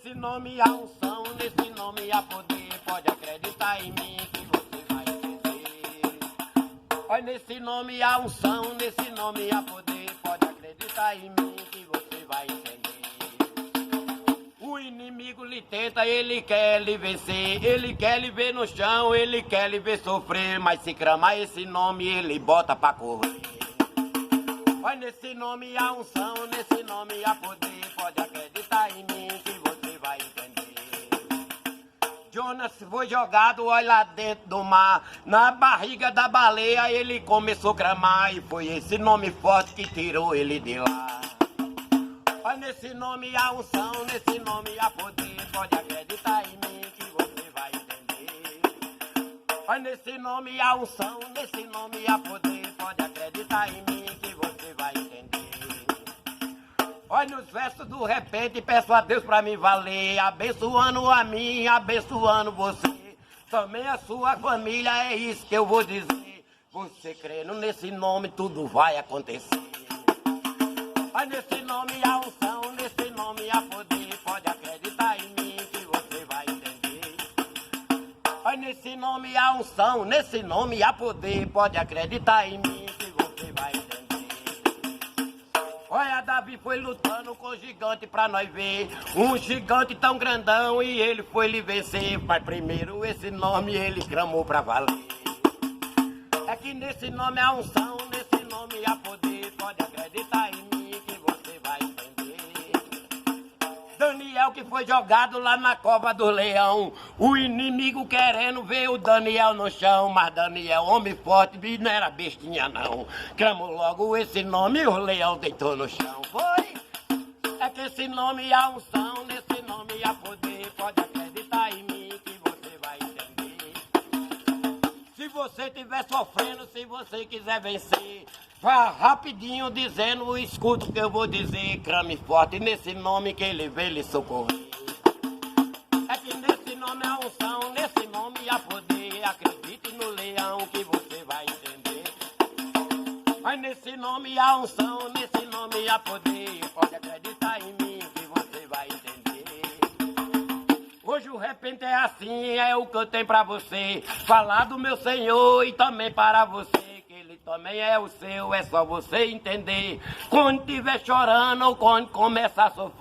nesse nome há unção, nesse nome há poder. Pode acreditar em mim que você vai entender. Olha, nesse nome há unção, nesse nome há poder. Pode acreditar em mim que você vai entender. O inimigo lhe tenta, ele quer lhe vencer. Ele quer lhe ver no chão, ele quer lhe ver sofrer. Mas se clamar esse nome, ele bota pra correr. Olha, nesse nome há unção, nesse nome há poder. Pode acreditar em mim que você vai entender. Jonas foi jogado, olha lá dentro do mar. Na barriga da baleia ele começou a clamar. E foi esse nome forte que tirou ele de lá. Olha, nesse nome há unção, nesse nome há poder. Pode acreditar em mim que você vai entender. Olha, nesse nome há unção, nesse nome há poder. Pode acreditar em mim que você vai entender. Olha, nos versos do repente, peço a Deus pra me valer. Abençoando a mim, abençoando você. Também a sua família, é isso que eu vou dizer. Você crendo nesse nome, tudo vai acontecer. Olha, nesse nome há unção, nesse nome há poder. Pode acreditar em mim que você vai entender. Olha, nesse nome há unção, nesse nome há poder. Pode acreditar em mim que você vai entender. Olha, Davi foi lutando com o gigante pra nós ver. Um gigante tão grandão e ele foi lhe vencer. Mas primeiro esse nome ele clamou pra valer. É que nesse nome há unção, nesse nome há poder. Pode acreditar em mim que você vai entender. Daniel que foi jogado lá na cova do leão. O inimigo querendo ver o Daniel no chão. Mas Daniel, homem forte, não era bestinha não. Clamou logo esse nome e o leão deitou no chão. Foi? É que esse nome há unção, nesse nome há poder. Pode acreditar em mim que você vai entender. Se você estiver sofrendo, se você quiser vencer, vá rapidinho dizendo, escuta o que eu vou dizer. Clame forte nesse nome que ele veio lhe socorrer. É que nesse nome há unção, nesse nome há poder. Acredite no leão que você vai entender. Mas nesse nome há unção, nesse nome há poder. Pode acreditar em mim que você vai entender. Hoje o repente é assim, é o que eu tenho pra você. Falar do meu Senhor e também para você. Que ele também é o seu, é só você entender. Quando estiver chorando ou quando começar a sofrer.